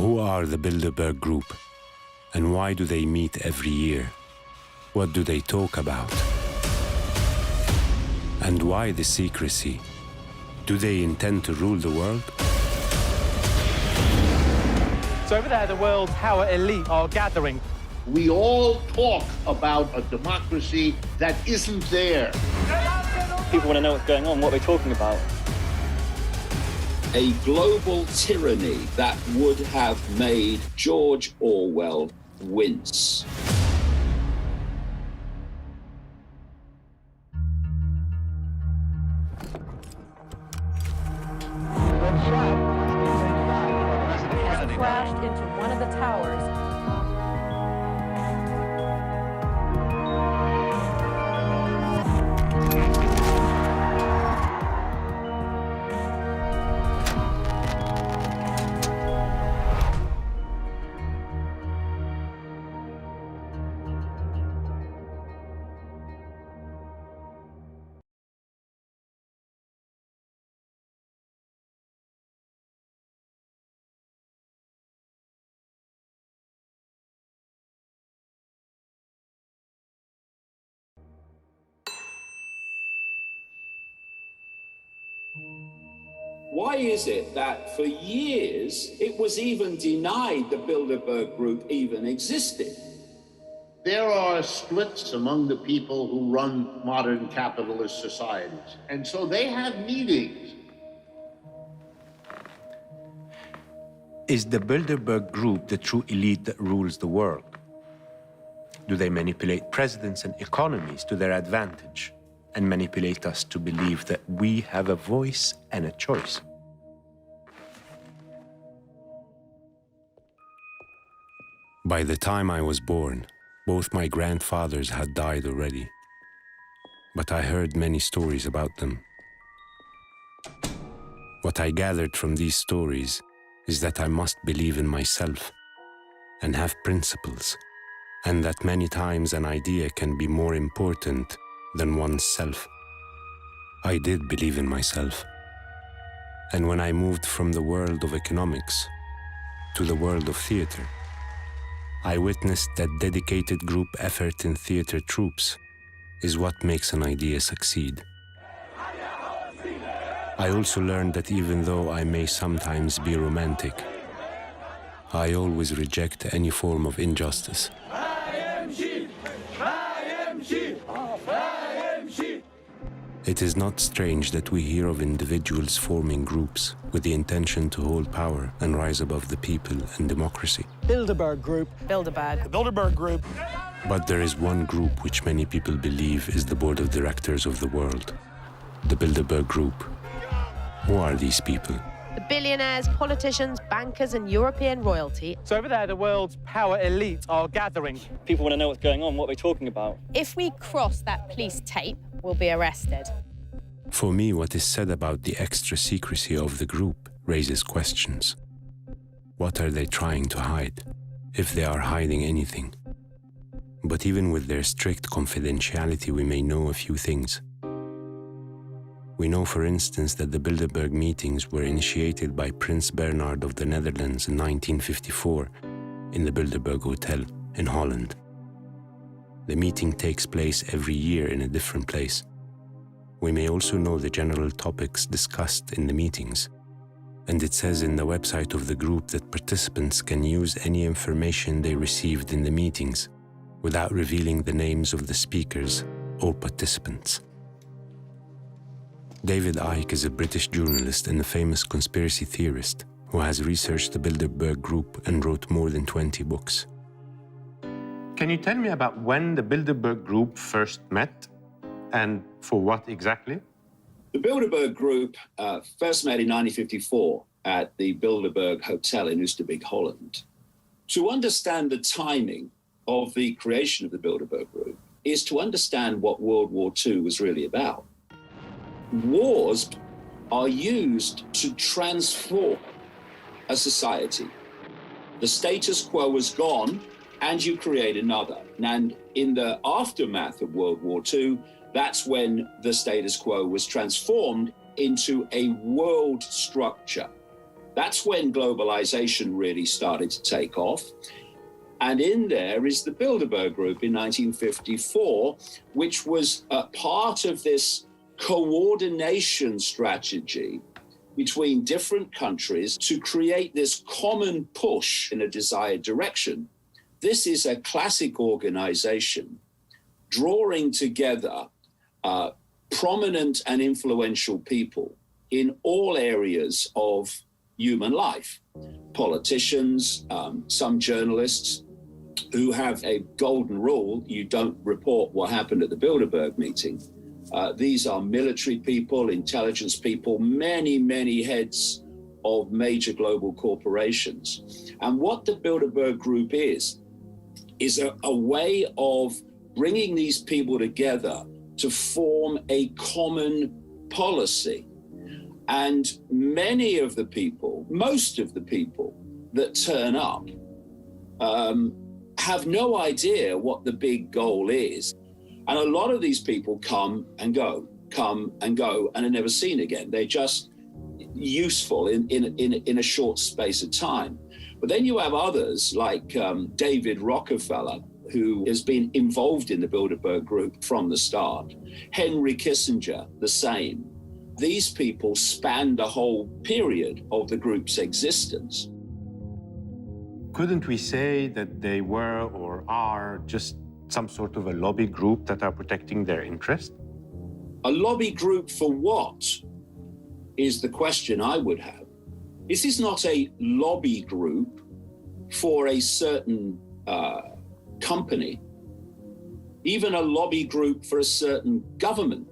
Who are the Bilderberg Group, and why do they meet every year? What do they talk about? And why the secrecy? Do they intend to rule the world? So over there, the world's power elite are gathering. We all talk about a democracy that isn't there. People want to know what's going on, what we're talking about. A global tyranny that would have made George Orwell wince. Crashed into one of the towers. Why is it that for years it was even denied the Bilderberg Group even existed? There are splits among the people who run modern capitalist societies, and so they have meetings. Is the Bilderberg Group the true elite that rules the world? Do they manipulate presidents and economies to their advantage and manipulate us to believe that we have a voice and a choice? By the time I was born, both my grandfathers had died already, but I heard many stories about them. What I gathered from these stories is that I must believe in myself and have principles, and that many times an idea can be more important than one's self. I did believe in myself. And when I moved from the world of economics to the world of theater, I witnessed that dedicated group effort in theater troupes is what makes an idea succeed. I also learned that even though I may sometimes be romantic, I always reject any form of injustice. It is not strange that we hear of individuals forming groups with the intention to hold power and rise above the people and democracy. Bilderberg Group. Bilderberg. The Bilderberg Group. But there is one group which many people believe is the board of directors of the world, the Bilderberg Group. Who are these people? The billionaires, politicians, bankers, and European royalty. So over there, the world's power elite are gathering. People want to know what's going on, what we're talking about. If we cross that police tape, we'll be arrested. For me, what is said about the extra secrecy of the group raises questions. What are they trying to hide, if they are hiding anything? But even with their strict confidentiality, we may know a few things. We know, for instance, that the Bilderberg meetings were initiated by Prince Bernhard of the Netherlands in 1954 in the Bilderberg Hotel in Holland. The meeting takes place every year in a different place. We may also know the general topics discussed in the meetings. And it says in the website of the group that participants can use any information they received in the meetings without revealing the names of the speakers or participants. David Icke is a British journalist and a famous conspiracy theorist who has researched the Bilderberg Group and wrote more than 20 books. Can you tell me about when the Bilderberg Group first met and for what exactly? The Bilderberg Group first met in 1954 at the Bilderberg Hotel in Oosterbeek, Holland. To understand the timing of the creation of the Bilderberg Group is to understand what World War II was really about. Wars are used to transform a society. The status quo was gone, and you create another. And in the aftermath of World War II, that's when the status quo was transformed into a world structure. That's when globalization really started to take off. And in there is the Bilderberg Group in 1954, which was a part of this coordination strategy between different countries to create this common push in a desired direction. This is a classic organization drawing together prominent and influential people in all areas of human life. Politicians, some journalists who have a golden rule: you don't report what happened at the Bilderberg meeting. These are military people, intelligence people, many, many heads of major global corporations. And what the Bilderberg Group is a way of bringing these people together to form a common policy. And many of the people, most of the people that turn up have no idea what the big goal is. And a lot of these people come and go, and are never seen again. They're just useful in a short space of time. But then you have others like David Rockefeller, who has been involved in the Bilderberg Group from the start. Henry Kissinger, the same. These people span the whole period of the group's existence. Couldn't we say that they were or are just some sort of a lobby group that are protecting their interest? A lobby group for what is the question I would have. This is not a lobby group for a certain company, even a lobby group for a certain government.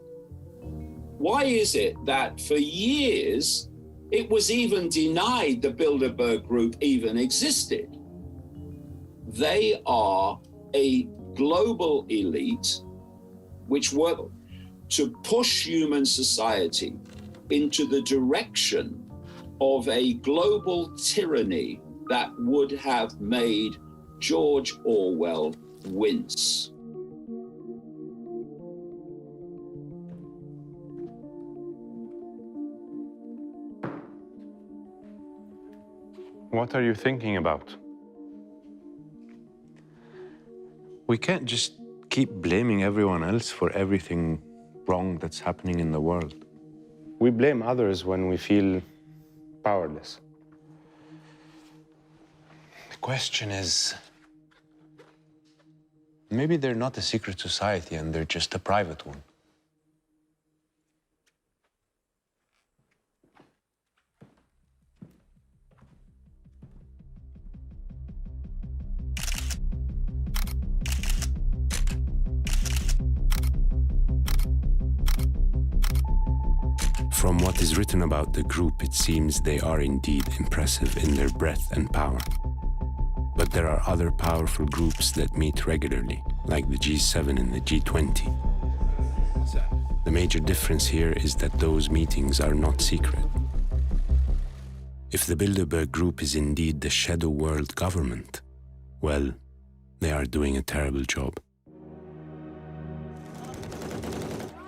Why is it that for years it was even denied the Bilderberg Group even existed? They are a global elite which work to push human society into the direction of a global tyranny that would have made George Orwell wince. What are you thinking about? We can't just keep blaming everyone else for everything wrong that's happening in the world. We blame others when we feel powerless. The question is, maybe they're not a secret society and they're just a private one. From what is written about the group, it seems they are indeed impressive in their breadth and power. But there are other powerful groups that meet regularly, like the G7 and the G20. The major difference here is that those meetings are not secret. If the Bilderberg Group is indeed the shadow world government, well, they are doing a terrible job.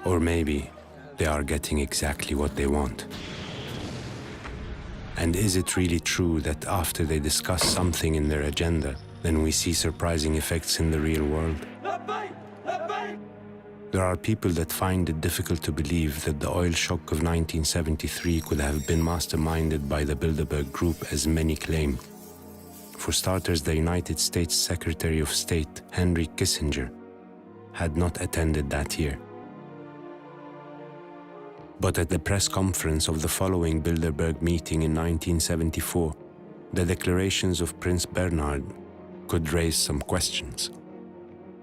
Or maybe they are getting exactly what they want. And is it really true that after they discuss something in their agenda, then we see surprising effects in the real world? There are people that find it difficult to believe that the oil shock of 1973 could have been masterminded by the Bilderberg Group, as many claim. For starters, the United States Secretary of State, Henry Kissinger, had not attended that year. But at the press conference of the following Bilderberg meeting in 1974, the declarations of Prince Bernhard could raise some questions.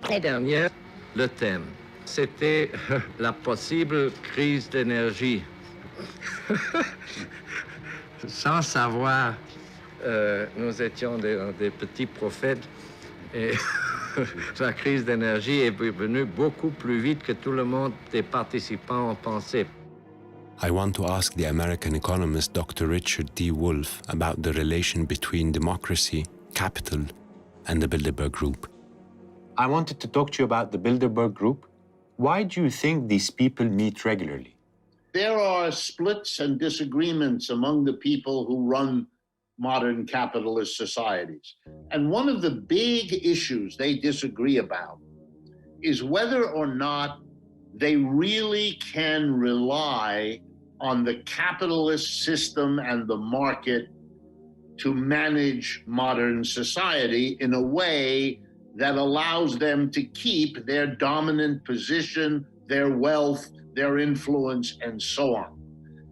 L'année dernière, le thème, c'était la possible crise d'énergie. Sans savoir, nous étions des petits prophètes et la crise d'énergie est venue beaucoup plus vite que tout le monde des participants ont pensé. I want to ask the American economist Dr. Richard D. Wolff about the relation between democracy, capital, and the Bilderberg Group. I wanted to talk to you about the Bilderberg Group. Why do you think these people meet regularly? There are splits and disagreements among the people who run modern capitalist societies. And one of the big issues they disagree about is whether or not they really can rely on the capitalist system and the market to manage modern society in a way that allows them to keep their dominant position, their wealth, their influence, and so on.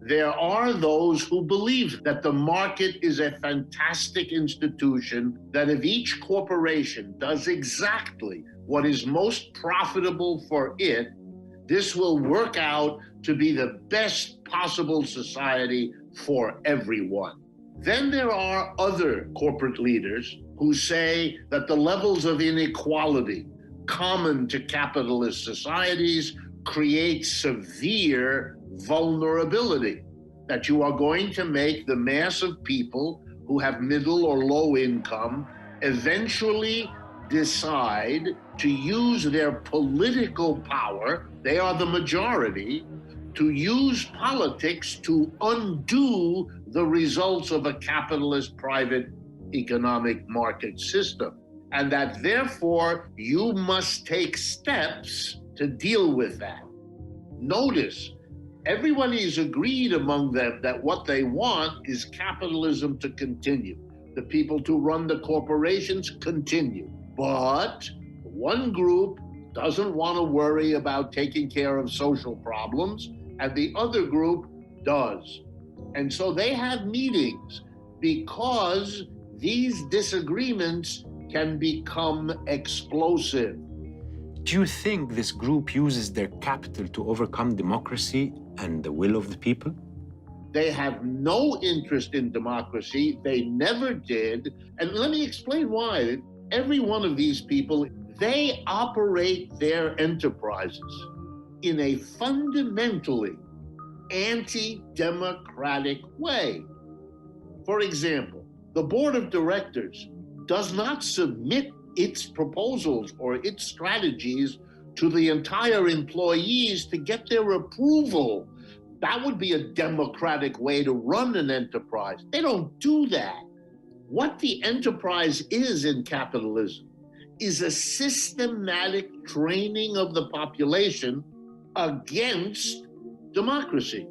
There are those who believe that the market is a fantastic institution, that if each corporation does exactly what is most profitable for it, this will work out to be the best possible society for everyone. Then there are other corporate leaders who say that the levels of inequality common to capitalist societies create severe vulnerability, that you are going to make the mass of people who have middle or low income eventually decide to use their political power, they are the majority, to use politics to undo the results of a capitalist private economic market system. And that therefore you must take steps to deal with that. Notice, everybody has agreed among them that what they want is capitalism to continue. The people to run the corporations continue. But one group doesn't want to worry about taking care of social problems, and the other group does. And so they have meetings because these disagreements can become explosive. Do you think this group uses their capital to overcome democracy and the will of the people? They have no interest in democracy. They never did. And let me explain why. Every one of these people, they operate their enterprises in a fundamentally anti-democratic way. For example, the board of directors does not submit its proposals or its strategies to the entire employees to get their approval. That would be a democratic way to run an enterprise. They don't do that. What the enterprise is in capitalism is a systematic training of the population against democracy.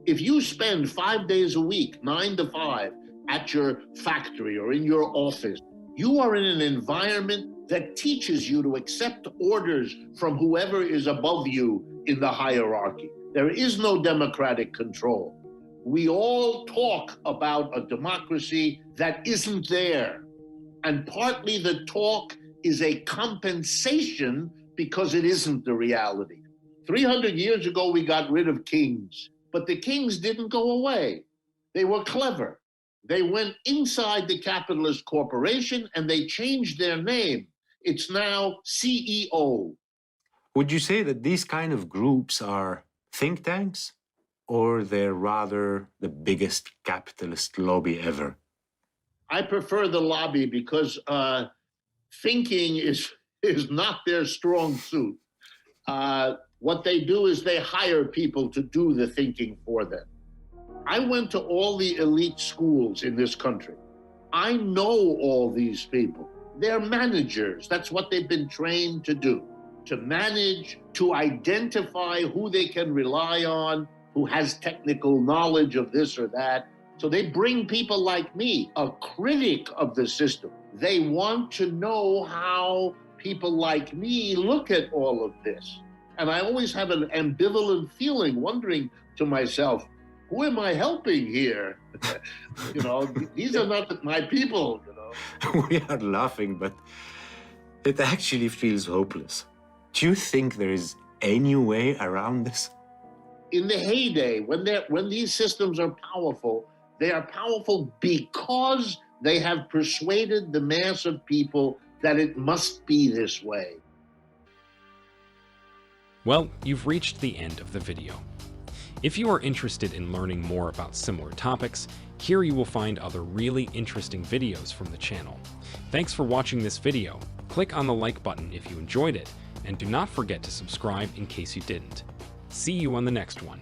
If you spend 5 days a week, 9 to 5, at your factory or in your office, you are in an environment that teaches you to accept orders from whoever is above you in the hierarchy. There is no democratic control. We all talk about a democracy that isn't there. And partly the talk is a compensation because it isn't the reality. 300 years ago, we got rid of kings, but the kings didn't go away. They were clever. They went inside the capitalist corporation and they changed their name. It's now CEO. Would you say that these kind of groups are think tanks, or they're rather the biggest capitalist lobby ever? I prefer the lobby because thinking is not their strong suit. What they do is they hire people to do the thinking for them. I went to all the elite schools in this country. I know all these people. They're managers. That's what they've been trained to do, to manage, to identify who they can rely on, who has technical knowledge of this or that. So they bring people like me, a critic of the system. They want to know how people like me look at all of this. And I always have an ambivalent feeling, wondering to myself, who am I helping here? These are not my people, We are laughing, but it actually feels hopeless. Do you think there is any way around this? In the heyday, when these systems are powerful, they are powerful because they have persuaded the mass of people that it must be this way. Well, you've reached the end of the video. If you are interested in learning more about similar topics, here you will find other really interesting videos from the channel. Thanks for watching this video. Click on the like button if you enjoyed it, and do not forget to subscribe in case you didn't. See you on the next one.